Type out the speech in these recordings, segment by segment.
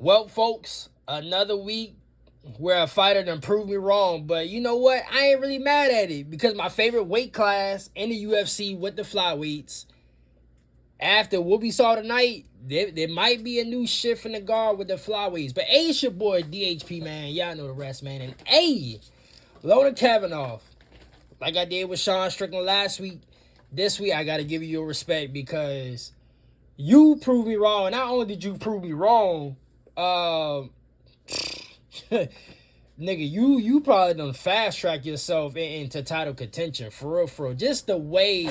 Well, folks, another week where a fighter done proved me wrong. But you know what? I ain't really mad at it because my favorite weight class in the UFC with the flyweights, after what we saw tonight, there might be a new shift in the guard with the flyweights. But hey, it's your boy DHP, man. Y'all know the rest, man. And hey, Lona Kavanagh, like I did with Sean Strickland last week, this week I got to give you your respect because you proved me wrong. And not only did you prove me wrong, um, nigga, you probably done fast track yourself into title contention for real, for real. Just the way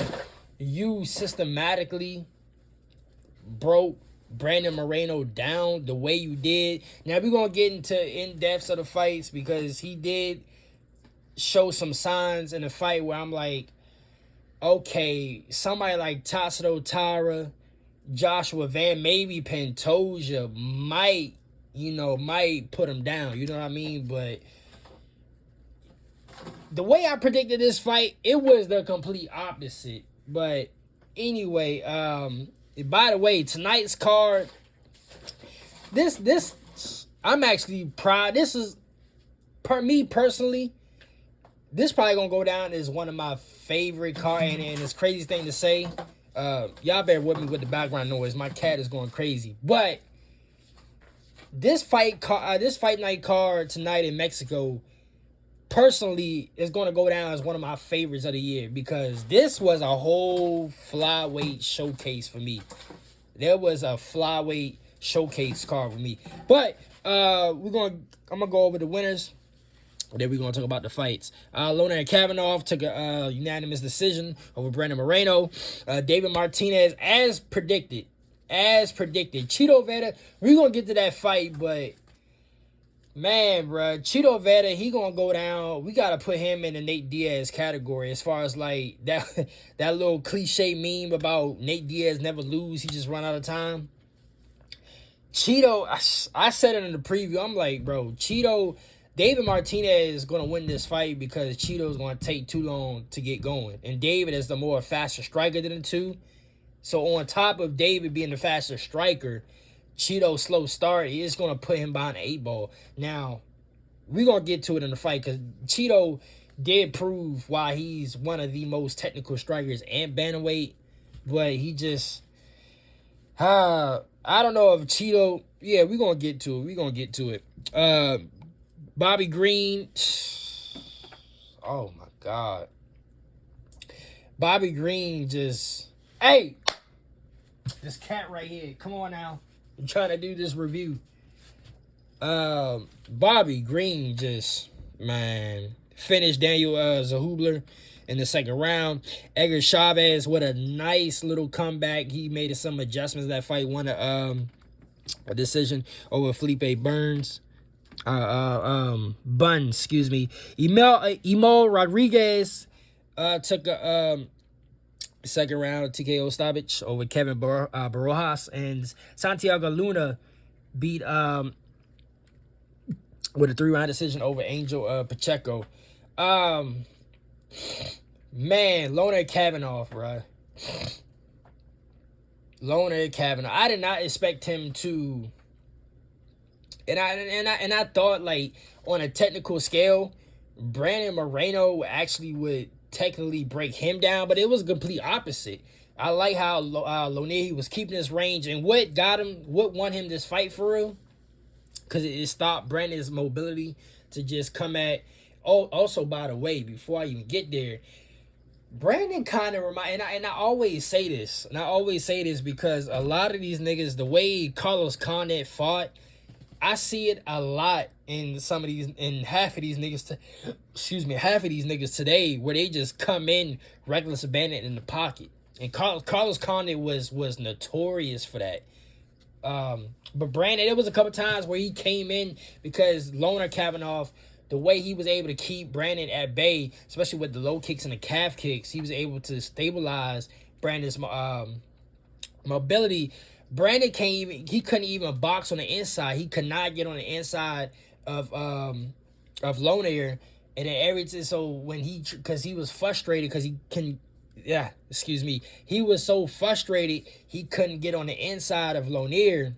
you systematically broke Brandon Moreno down, the way you did. Now we're gonna get into in depths of the fights because he did show some signs in the fight where I'm like, okay, somebody like Tassito Tara, Joshua Van, maybe Pantoja might put him down. You know what I mean? But the way I predicted this fight, it was the complete opposite. But anyway, by the way, tonight's card, this I'm actually proud. This is, me personally, this probably gonna go down as one of my favorite cards, and it's crazy thing to say. Y'all bear with me with the background noise. My cat is going crazy. But this fight night card tonight in Mexico, personally, is going to go down as one of my favorites of the year because this was a whole flyweight showcase for me. There was a flyweight showcase card for me. But I'm gonna go over the winners. Then we're going to talk about the fights. Lona Kavanagh took a unanimous decision over Brandon Moreno. David Martinez, as predicted. Chito Vera, we're going to get to that fight, but man, bro, Chito Vera, he going to go down. We got to put him in the Nate Diaz category as far as like that little cliche meme about Nate Diaz never lose. He just run out of time. Chito, I said it in the preview. I'm like, bro, David Martinez is going to win this fight because Cheeto's going to take too long to get going. And David is the more faster striker than the two. So on top of David being the faster striker, Cheeto's slow start is going to put him behind the 8-ball. Now, we're going to get to it in the fight because Cheeto did prove why he's one of the most technical strikers and bantamweight. But he just, I don't know if Cheeto, yeah, we're going to get to it. Bobby Green, oh my God. Bobby Green just, hey, this cat right here, come on now. I'm trying to do this review. Bobby Green just, man, finished Daniel Zahubler in the second round. Edgar Chavez with a nice little comeback. He made some adjustments in that fight, won a decision over Felipe Burns. Excuse me. Emo Rodriguez took a second round TKO stoppage over Kevin Barajas, and Santiago Luna beat with a 3-round decision over Angel Pacheco. Man, Lona Kavanagh, bro. Lona Kavanagh. I did not expect him to. And I thought, like, on a technical scale, Brandon Moreno actually would technically break him down, but it was the complete opposite. I like how Loney was keeping his range, and what won him this fight for real, because it stopped Brandon's mobility to just come at. Oh, also, by the way, before I even get there, Brandon kind of and I always say this, because a lot of these niggas, the way Carlos Condit fought, I see it a lot in half of these niggas today, where they just come in reckless abandon in the pocket. And Carlos Condit was notorious for that. But Brandon, there was a couple times where he came in because Lona Kavanagh, the way he was able to keep Brandon at bay, especially with the low kicks and the calf kicks, he was able to stabilize Brandon's mobility. Brandon couldn't even box on the inside. He could not get on the inside of Lonair. And then because he was frustrated because he was so frustrated he couldn't get on the inside of Lonair.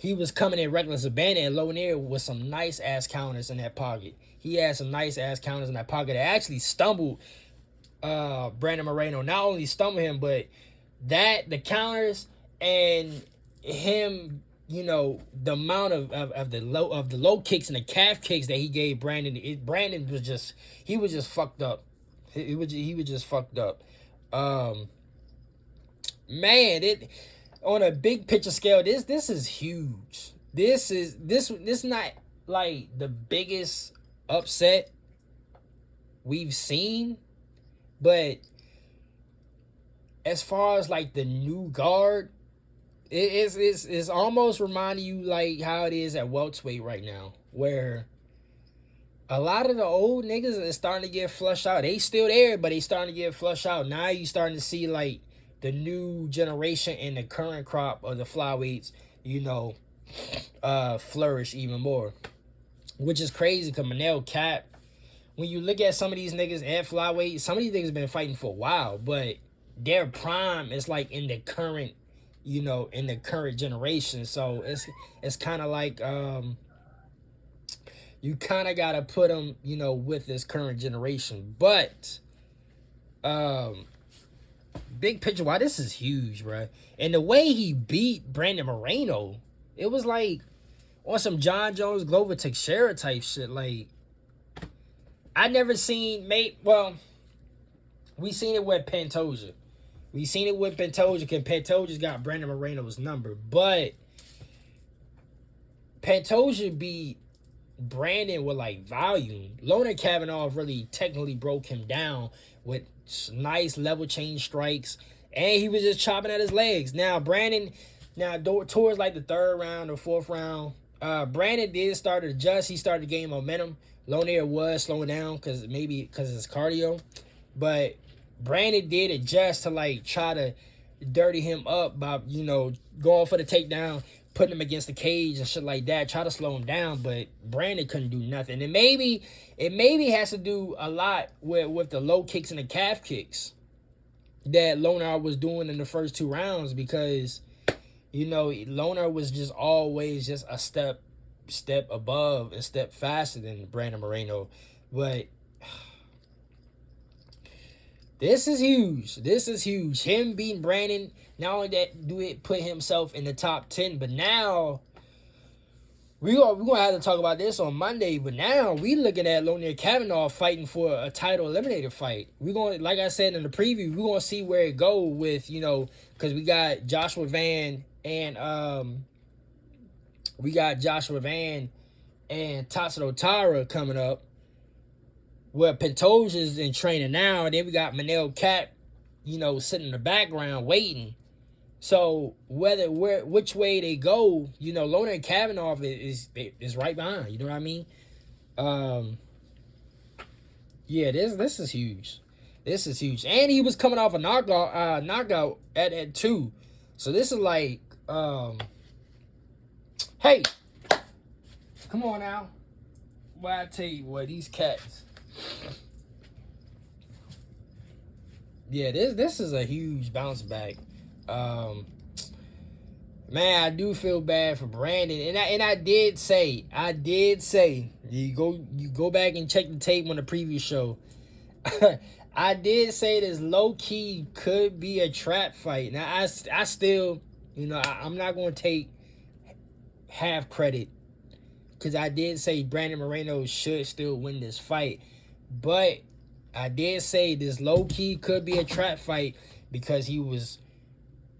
he was coming in reckless abandon, and Lonier with some nice ass counters in that pocket. He had some nice ass counters in that pocket that actually stumbled Brandon Moreno. Not only stumbled him, but the counters and him, the amount of the low kicks and the calf kicks that he gave Brandon. Brandon was just fucked up. He was just fucked up. Man, it on a big picture scale, this is huge. This not like the biggest upset we've seen, but as far as like the new guard, it's almost reminding you like how it is at welterweight right now, where a lot of the old niggas is starting to get flushed out. They still there, but they starting to get flushed out. Now you starting to see like the new generation and the current crop of the flyweights, flourish even more, which is crazy because Manel Cap. When you look at some of these niggas at flyweight, some of these niggas been fighting for a while, but their prime is like in the current, in the current generation. So it's kind of like you kind of gotta put them, with this current generation. But big picture, why this is huge, bro. And the way he beat Brandon Moreno, it was like on some John Jones, Glover Teixeira type shit. Like I never seen we seen it with Pantoja. We seen it with Pantoja because Pantoja's got Brandon Moreno's number. But Pantoja beat Brandon with like volume. Lona Kavanagh really technically broke him down with nice level change strikes, and he was just chopping at his legs. Now Brandon, towards like the third round or fourth round, Brandon did start to adjust. He started to gain momentum. Lonier was slowing down because of his cardio, but Brandon did adjust to like try to dirty him up by going for the takedown, putting him against the cage and shit like that, try to slow him down, but Brandon couldn't do nothing. And maybe has to do a lot with the low kicks and the calf kicks that Lonar was doing in the first two rounds, because Lonar was just always just a step above and step faster than Brandon Moreno. But this is huge. Him beating Brandon, not only that do it put himself in the top 10, but now we're gonna have to talk about this on Monday. But now we looking at Lonier Kavanagh fighting for a title eliminator fight. We're going, like I said in the preview, we're gonna see where it go with, because we got Joshua Van and Tatsuro Tara coming up. Where Pantoja's in training now, and then we got Manel Cap, sitting in the background waiting. So which way they go, Lona Kavanagh is right behind. You know what I mean? Yeah, this is huge. This is huge, and he was coming off a knockout at 2. So this is like, hey, come on now. Well, I tell you what, these cats. Yeah, this is a huge bounce back. Man, I do feel bad for Brandon, and I did say you go back and check the tape on the previous show. I did say this low key could be a trap fight. Now I still, I'm not gonna take half credit, because I did say Brandon Moreno should still win this fight. But I did say this low-key could be a trap fight because he was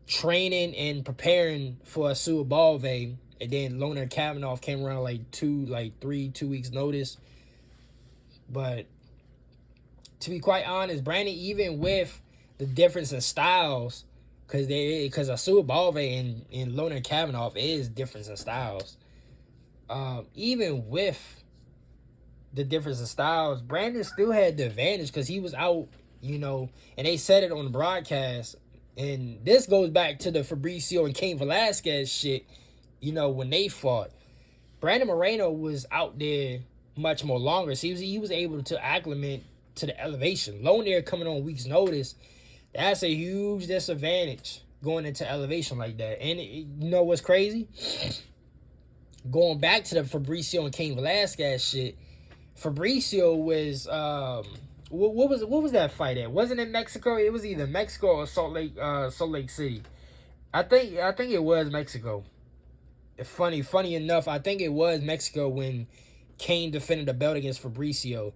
training and preparing for a Suabalve, and then Lona Kavanagh came around like 2 weeks notice. But to be quite honest, Brandon, even with the difference in styles, because a Suabalve and Lona Kavanagh is difference in styles. Even with the difference in styles, Brandon still had the advantage because he was out, and they said it on the broadcast. And this goes back to the Fabricio and Cain Velasquez shit, when they fought. Brandon Moreno was out there much more longer, so he was able to acclimate to the elevation. Lonier coming on week's notice, that's a huge disadvantage going into elevation like that. And you know what's crazy? going back to the Fabricio and Cain Velasquez shit, Fabricio was what was that fight at? Wasn't it Mexico? It was either Mexico or Salt Lake City. I think it was Mexico. Funny enough, I think it was Mexico when Cain defended the belt against Fabricio.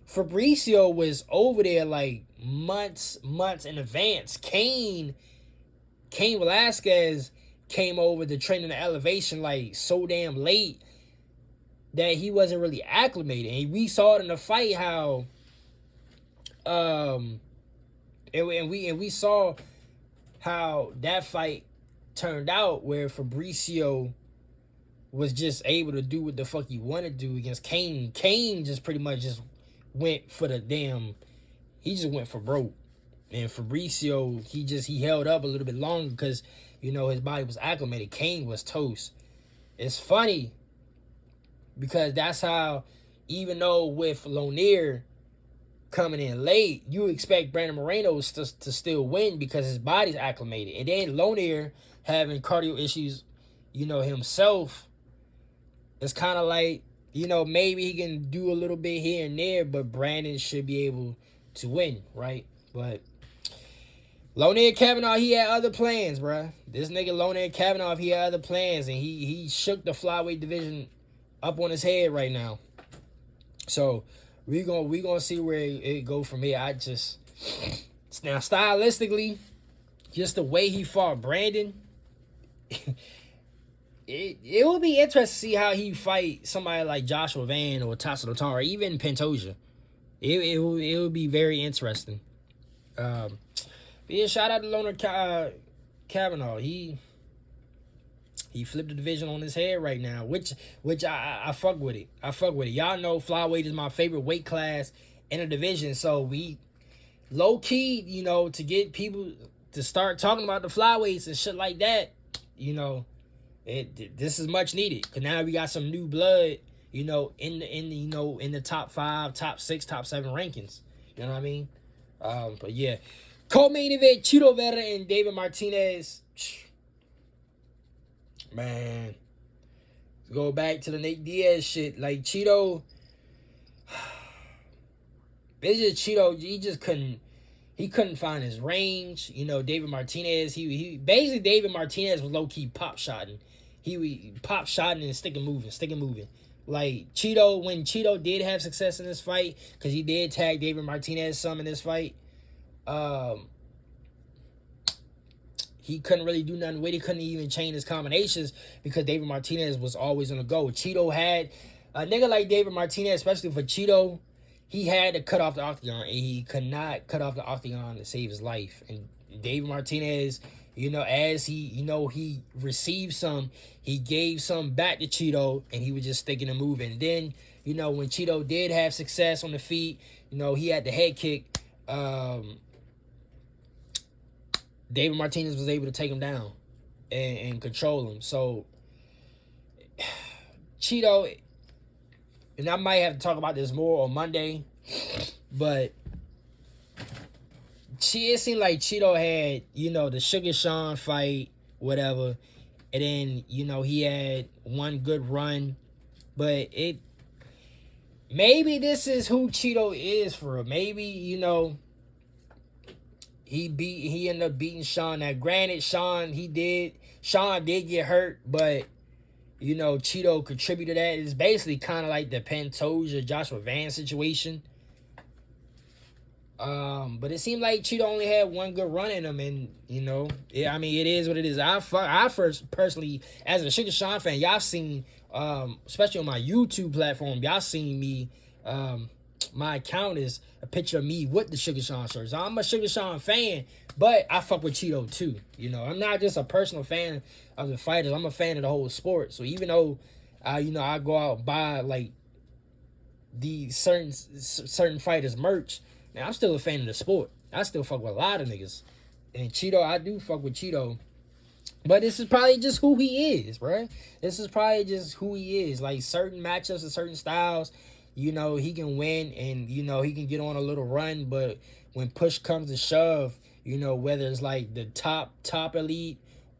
Fabricio was over there like months in advance. Cain Velasquez came over to train in the elevation like so damn late that he wasn't really acclimated. And we saw it in the fight how we saw how that fight turned out, where Fabricio was just able to do what the fuck he wanted to do against Cain. Cain just pretty much just went for the damn, he just went for broke. And Fabricio, he held up a little bit longer because, his body was acclimated. Cain was toast. It's funny because that's how, even though with Lonier coming in late, you expect Brandon Moreno to still win because his body's acclimated. And then Lonier having cardio issues, himself, it's kind of like, maybe he can do a little bit here and there, but Brandon should be able to win, right? But Lonier Kavanagh, he had other plans, bruh. This nigga Lonier Kavanagh, he had other plans, and he shook the flyweight division up on his head right now. So we gonna see where it go from here. Now stylistically, just the way he fought Brandon, it will be interesting to see how he fight somebody like Joshua Van or Tassilo, or even Pantoja. It will be very interesting. Yeah, shout out to Lonier Kavanagh. He flipped the division on his head right now, which I fuck with it. I fuck with it. Y'all know flyweight is my favorite weight class in the division, so we low key, to get people to start talking about the flyweights and shit like that. This is much needed because now we got some new blood. In the top 5, top 6, top 7 rankings. You know what I mean? But yeah. Co-main event, Chito Vera and David Martinez. Man. Go back to the Nate Diaz shit. Like, Chito. It's just Chito. He couldn't find his range. David Martinez. He basically, David Martinez was low-key pop-shotting. He pop-shotting and sticking moving. Like, Chito, when Chito did have success in this fight, because he did tag David Martinez some in this fight, he couldn't really do nothing with it. He couldn't even change his combinations because David Martinez was always on the go. Chito had a nigga like David Martinez, especially for Chito, he had to cut off the octagon, and he could not cut off the octagon to save his life. And David Martinez, as he received some, he gave some back to Chito, and he was just sticking and moving. And then, when Chito did have success on the feet, he had the head kick. David Martinez was able to take him down and control him. So, Chito, and I might have to talk about this more on Monday, but it seemed like Chito had, the Sugar Sean fight, whatever, and then, he had one good run, but maybe this is who Chito is for real. Maybe, he ended up beating Sean. Now, granted, Sean did get hurt, but, Chito contributed to that. It's basically kind of like the Pantoja Joshua Van situation. But it seemed like Chito only had one good run in him, and, it is what it is. I first, personally, as a Sugar Sean fan, y'all seen, especially on my YouTube platform, y'all seen me, my account is a picture of me with the Sugar Sean shirt. So I'm a Sugar Sean fan, but I fuck with Chito too. I'm not just a personal fan of the fighters. I'm a fan of the whole sport. So even though, I go out and buy like the certain fighters merch, man, I'm still a fan of the sport. I still fuck with a lot of niggas. And Chito, I do fuck with Chito. But this is probably just who he is, right? This is probably just who he is. Like, certain matchups and certain styles, he can win and, he can get on a little run. But when push comes to shove, whether it's like the top elite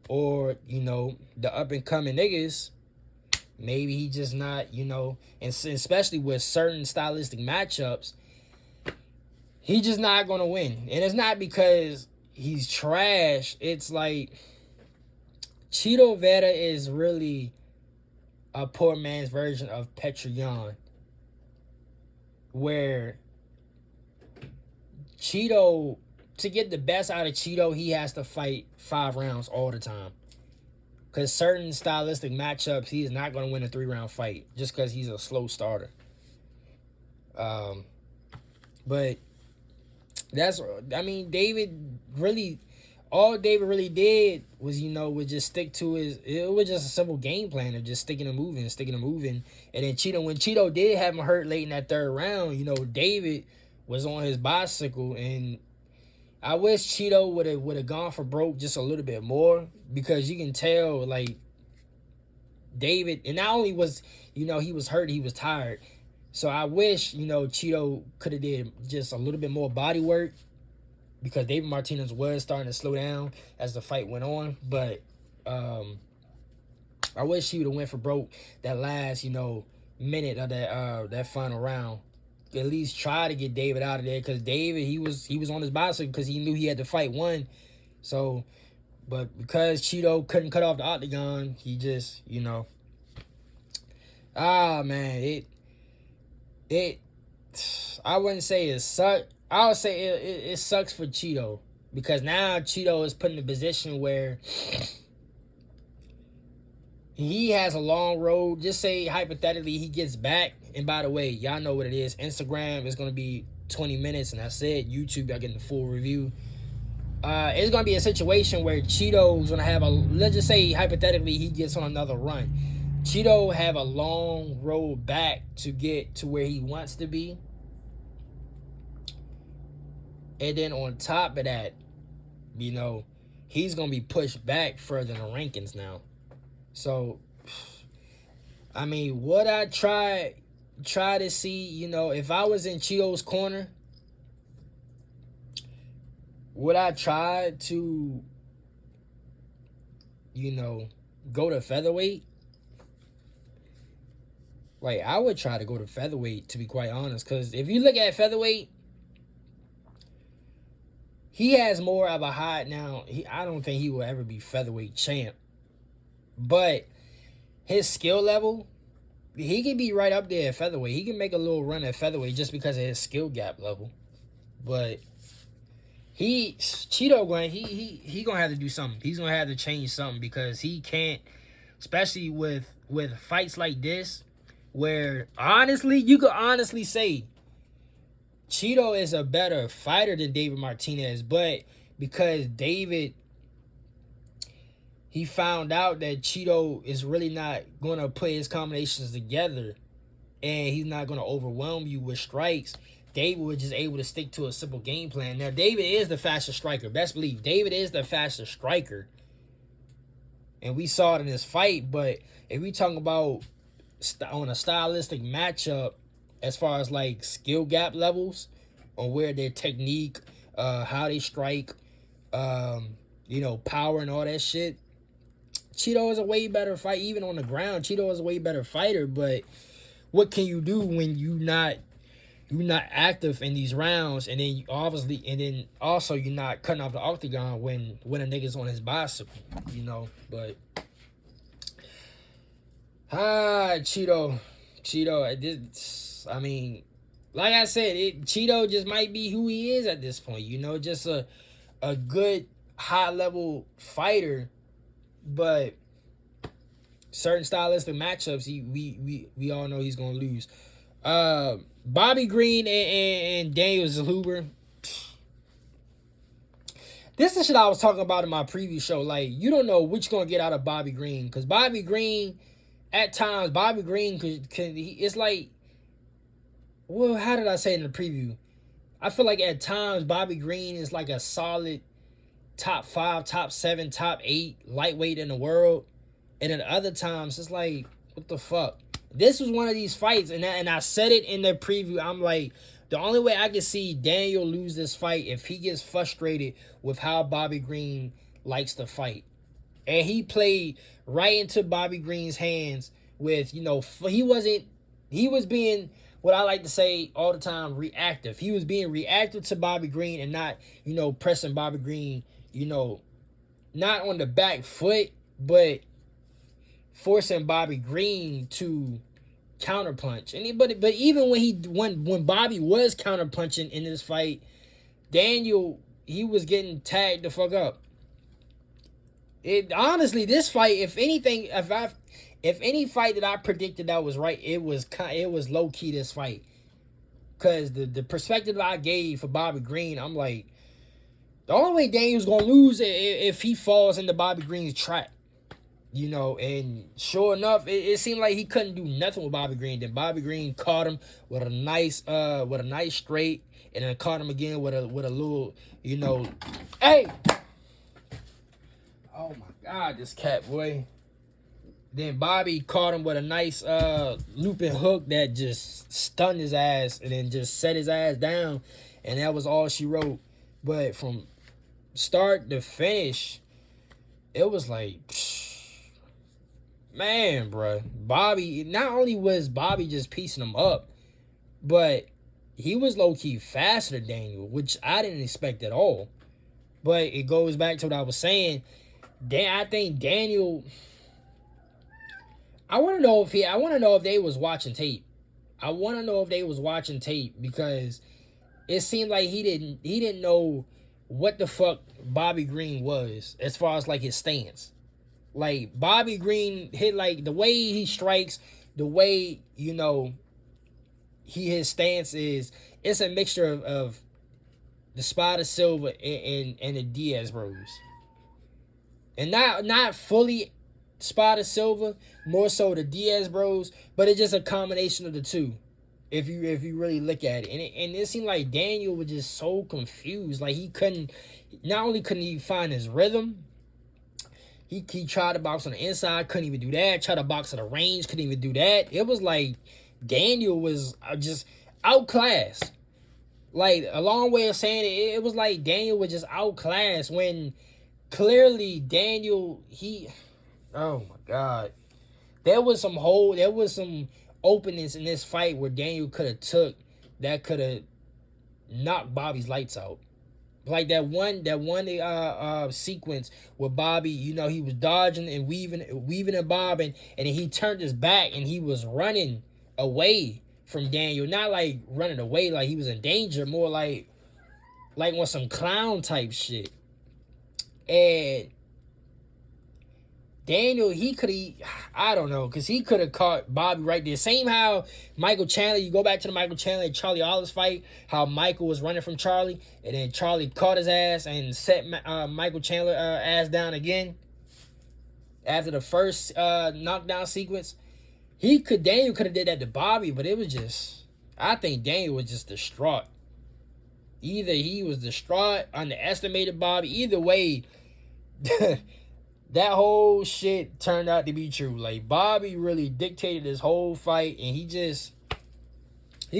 or, the up-and-coming niggas, Maybe he just not, and especially with certain stylistic matchups, he just not gonna win. And it's not because he's trash. It's like Cheeto Vera is really a poor man's version of Petrion, where Cheeto, to get the best out of Cheeto, he has to fight 5 rounds all the time. Because certain stylistic matchups, he is not going to win a 3-round fight just because he's a slow starter. But David really, all David really did was, would just stick to it was just a simple game plan of just sticking and moving. And then when Cheeto did have him hurt late in that 3rd round, David was on his bicycle, and I wish Cheeto would have gone for broke just a little bit more, because you can tell, like, David, and not only was, he was hurt, he was tired. So I wish, Cheeto could have did just a little bit more body work, because David Martinez was starting to slow down as the fight went on. But I wish he would have went for broke that last, minute of that final round. At least try to get David out of there, because David, he was on his bicycle because he knew he had to fight one. So, but because Cheeto couldn't cut off the octagon, he just, man, it I wouldn't say it sucked. I would say it sucks for Cheeto, because now Cheeto is put in a position where he has a long road. Just say hypothetically he gets back, and by the way, y'all know what it is. Instagram is going to be 20 minutes, and that's it. YouTube, y'all getting the full review. It's going to be a situation where Cheeto's going to have let's just say hypothetically he gets on another run. Cheeto have a long road back to get to where he wants to be. And then on top of that, he's going to be pushed back further in the rankings now. So, would I try to see, if I was in Cheeto's corner, would I try to, go to featherweight? Like, I would try to go to featherweight, to be quite honest, because if you look at featherweight, he has more of a high, now, I don't think he will ever be featherweight champ. But his skill level, he can be right up there at featherweight. He can make a little run at featherweight just because of his skill gap level. But Cheeto going, he gonna have to do something. He's gonna have to change something, because he can't, especially with fights like this, where honestly, you could honestly say Cheeto is a better fighter than David Martinez, but because David, he found out that Cheeto is really not going to put his combinations together, and he's not going to overwhelm you with strikes, David was just able to stick to a simple game plan. Now, David is the faster striker. Best believe, David is the faster striker. And we saw it in this fight, but if we talk about on a stylistic matchup, as far as like skill gap levels, on where their technique, how they strike, power and all that shit, Cheeto is a way better fight. Even on the ground, Cheeto is a way better fighter. But what can you do when you're not active in these rounds, and then also you're not cutting off the octagon when a nigga's on his bicycle, But Cheeto, like I said, Cheeto just might be who he is at this point. Just a good high level fighter. But certain stylistic matchups, we all know he's gonna lose. Bobby Green and Daniel Zellhuber. This is shit I was talking about in my previous show. Like, you don't know what you're gonna get out of Bobby Green, because Bobby Green, at times, it's like, well, how did I say it in the preview? I feel like at times Bobby Green is like a solid top 5, top 7, top 8 lightweight in the world. And then other times it's like, what the fuck? This was one of these fights, and I said it in the preview. I'm like, the only way I can see Daniel lose this fight if he gets frustrated with how Bobby Green likes to fight. And he played right into Bobby Green's hands with, he was being, what I like to say all the time, reactive. He was being reactive to Bobby Green and not, pressing Bobby Green, not on the back foot, but forcing Bobby Green to counterpunch. But even when Bobby was counterpunching in this fight, Daniel, he was getting tagged the fuck up. It honestly, this fight, if anything, if any fight that I predicted that was right, it was low key this fight, because the perspective I gave for Bobby Green, I'm like, the only way Daniel's gonna lose if he falls into Bobby Green's trap. And sure enough, it seemed like he couldn't do nothing with Bobby Green. Then Bobby Green caught him with a nice straight, and then caught him again with a little, hey, oh my God, this cat boy. Then Bobby caught him with a nice looping hook that just stunned his ass and then just set his ass down, and that was all she wrote. But from start to finish, it was like, man, bro. Bobby, not only was Bobby just piecing him up, but he was low-key faster than Daniel, which I didn't expect at all. But it goes back to what I was saying. I think Daniel, I want to know if they was watching tape. I want to know if they was watching tape, because it seemed like he didn't know what the fuck Bobby Green was as far as like his stance. Like, Bobby Green hit, like, the way he strikes, the way, his stance is, it's a mixture of the Spider Silva and the Diaz Bros. And not fully Spider Silva, more so the Diaz Bros, but it's just a combination of the two, if you really look at it. And it seemed like Daniel was just so confused. Like, not only couldn't he find his rhythm, he tried to box on the inside, couldn't even do that. Tried to box at the range, couldn't even do that. It was like Daniel was just outclassed. Like, a long way of saying it, it was like Daniel was just outclassed, when clearly Daniel, oh my God. There was some openings in this fight where Daniel could have could have knocked Bobby's lights out. Like that one sequence where Bobby, he was dodging and weaving and bobbing, and then he turned his back and he was running away from Daniel. Not like running away like he was in danger, more like on some clown type shit. And Daniel, I don't know, because he could have caught Bobby right there. Same how Michael Chandler, you go back to the Michael Chandler and Charlie Olive's fight, how Michael was running from Charlie, and then Charlie caught his ass and set Michael Chandler ass down again. After the first knockdown sequence, Daniel could have did that to Bobby, but it was just, I think Daniel was just distraught. Either he was distraught, underestimated Bobby, either way, that whole shit turned out to be true. Like, Bobby really dictated this whole fight, and he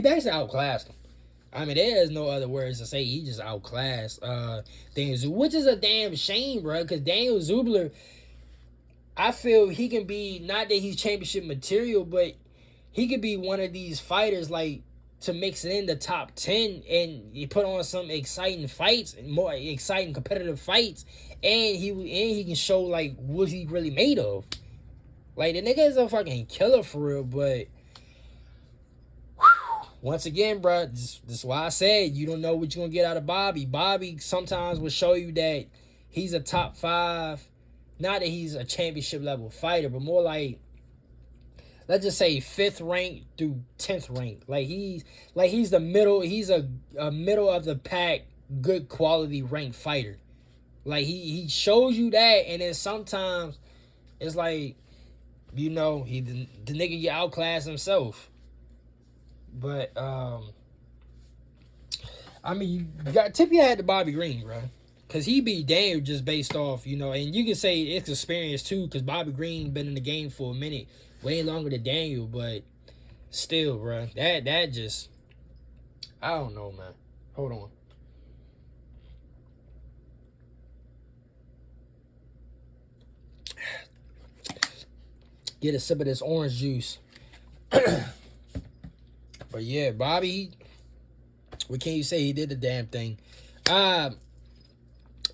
basically outclassed him. I mean, there's no other words to say. He just outclassed Daniel Zubler, which is a damn shame, bro, because Daniel Zubler, I feel he can be, not that he's championship material, but he could be one of these fighters, like, to mix it in the top 10 and you put on some exciting fights, more exciting competitive fights, and he can show like what he really made of. Like, the nigga is a fucking killer for real. But once again, bro, this is why I said you don't know what you're gonna get out of Bobby. Bobby sometimes will show you that he's a top 5, not that he's a championship level fighter, but more like, let's just say 5th rank through 10th rank. Like, he's the middle. He's a middle of the pack, good quality ranked fighter. Like, he shows you that, and then sometimes it's like, the nigga get outclassed himself. But I mean, you got tip your hat to Bobby Green, bro, because he beat Daniel just based off, and you can say it's experience too, because Bobby Green been in the game for a minute, way longer than Daniel, but still, bro, that just, I don't know, man. Hold on. Get a sip of this orange juice. But yeah, Bobby, what can you say? He did the damn thing.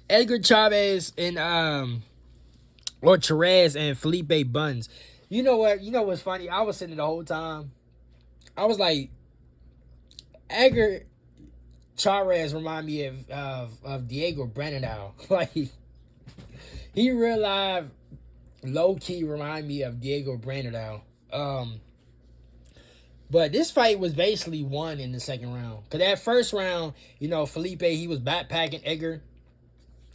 Edgar Chavez and or Therese and Felipe Buns. You know what? You know what's funny? I was sitting the whole time. I was like, Edgar Chavez remind me of Diego Brandao. Like, he real life, low key remind me of Diego Brandao. But this fight was basically won in the second round. Because that first round, you know, Felipe, he was backpacking Edgar.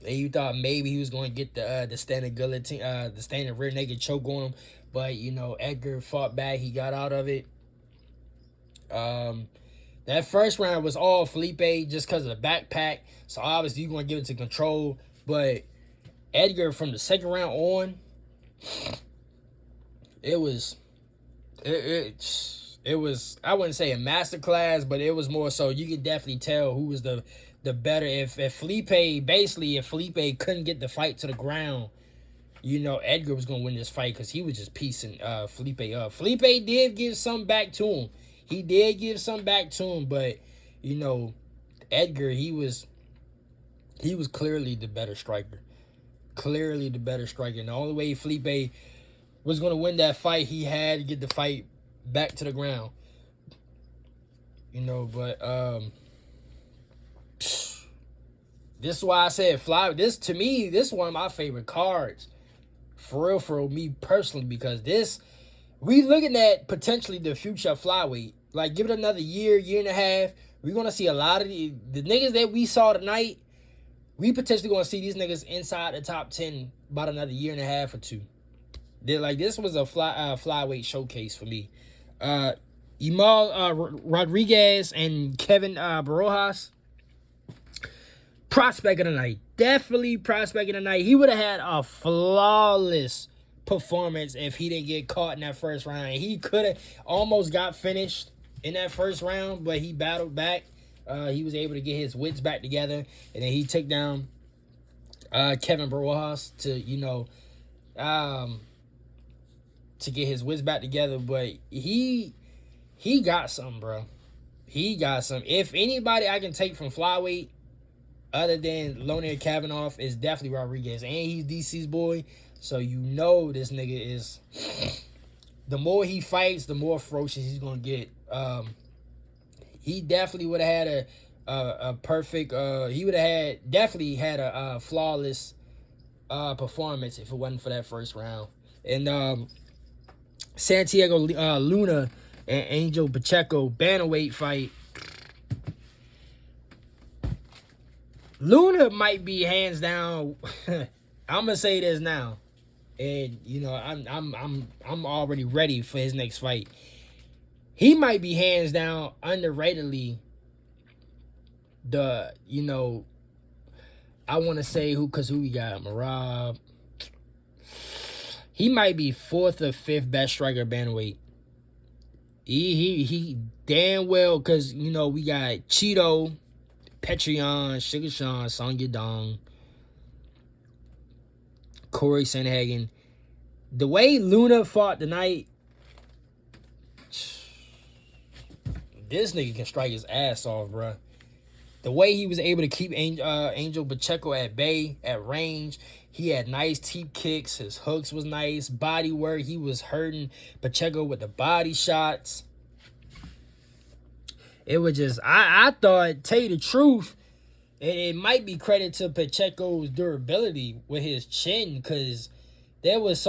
And you thought maybe he was going to get the standing guillotine, the standing rear naked choke on him. But, you know, Edgar fought back. He got out of it. That first round was all Felipe just because of the backpack. So, obviously, you're going to give it to control. But Edgar, from the second round on, it was, I wouldn't say a masterclass, but it was more so you could definitely tell who was the better. If Felipe couldn't get the fight to the ground, you know, Edgar was going to win this fight because he was just piecing Felipe up. Felipe did give some back to him. But, you know, Edgar, he was clearly the better striker. And the only way Felipe was going to win that fight, he had to get the fight back to the ground. You know, but this is why I said this is one of my favorite cards. For real, me personally, because we looking at potentially the future of flyweight. Like, give it another year and a half. We're gonna see a lot of the niggas that we saw tonight. We potentially gonna see these niggas inside the top 10 about another year and a half or two. This was a flyweight showcase for me. Imal Rodriguez and Kevin Barojas. Prospect of the night. Definitely prospect of the night. He would have had a flawless performance if he didn't get caught in that first round. He could have almost got finished in that first round, but he battled back. He was able to get his wits back together, and then he took down Kevin Barojas to, you know, to get his wits back together. But he got something, bro. He got something. If anybody I can take from flyweight other than Lonir Kavanagh is definitely Rodriguez. And he's DC's boy. So you know this nigga is... The more he fights, the more ferocious he's going to get. He definitely would have had a perfect... he would have definitely had a flawless performance if it wasn't for that first round. And Santiago Luna and Angel Pacheco bantamweight fight. Luna might be hands down. I'm gonna say this now, and you know I'm already ready for his next fight. He might be hands down underratedly the, you know, I want to say who we got Marab. He might be 4th or 5th best striker bantamweight. He damn well, because, you know, we got Cheeto, Petrion, Sugar Sean, Song Yadong, Corey Sandhagen. The way Luna fought tonight, this nigga can strike his ass off, bro. The way he was able to keep Angel Pacheco at bay, at range. He had nice teep kicks. His hooks was nice. Body work. He was hurting Pacheco with the body shots. It was just, I thought, tell you the truth, it might be credit to Pacheco's durability with his chin, because there was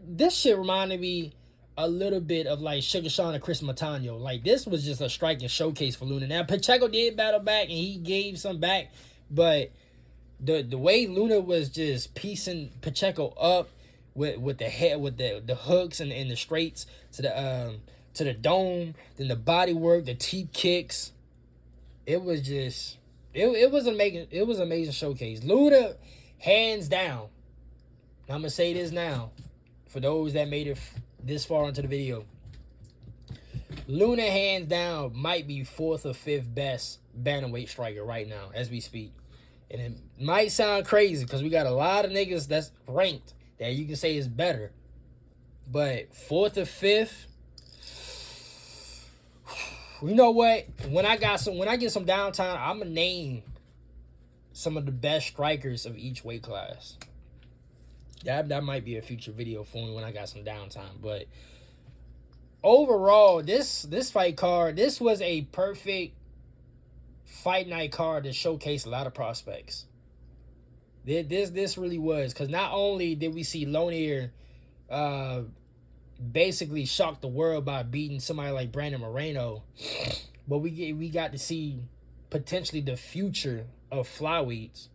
this shit reminded me a little bit of like Sugar Sean and Chris Montano. Like, this was just a striking showcase for Luna. Now, Pacheco did battle back and he gave some back, but the way Luna was just piecing Pacheco up with the head, with the hooks and the straights to the dome, then the body work, the teep kicks, it was just it was amazing showcase. Luna, hands down. I'm gonna say this now for those that made it this far into the video. Luna, hands down, might be 4th or 5th best bantamweight striker right now as we speak. And it might sound crazy because we got a lot of niggas that's ranked that you can say is better. But fourth or fifth, you know what? When I get some downtime, I'm gonna name some of the best strikers of each weight class. That might be a future video for me when I got some downtime. But overall, this fight card, this was a perfect fight night card that showcased a lot of prospects. This really was, because not only did we see Lonier basically shock the world by beating somebody like Brandon Moreno, but we got to see potentially the future of flyweights,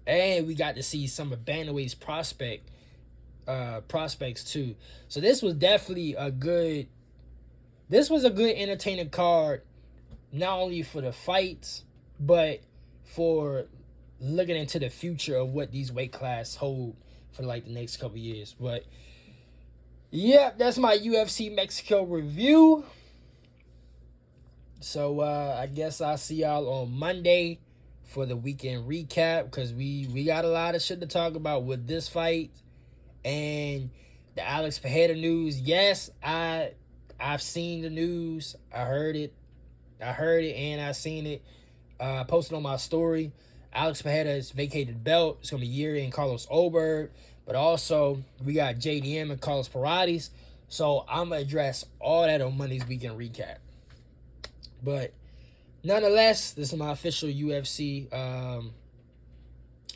and we got to see some of bantamweight's prospects too. So this was definitely a good entertaining card, not only for the fights, but for looking into the future of what these weight class hold for like the next couple years. But yeah, that's my UFC Mexico review. So I guess I'll see y'all on Monday for the weekend recap, because we got a lot of shit to talk about with this fight and the Alex Pereira news. Yes, I've seen the news. I heard it and I seen it. I posted on my story. Alex Pereira has vacated the belt. It's going to be Yuri and Carlos Oberg. But also, we got JDM and Carlos Paredes. So, I'm going to address all that on Monday's weekend recap. But, nonetheless, this is my official UFC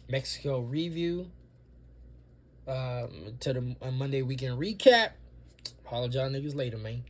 Mexico review. To the Monday weekend recap. Holla y'all niggas later, man.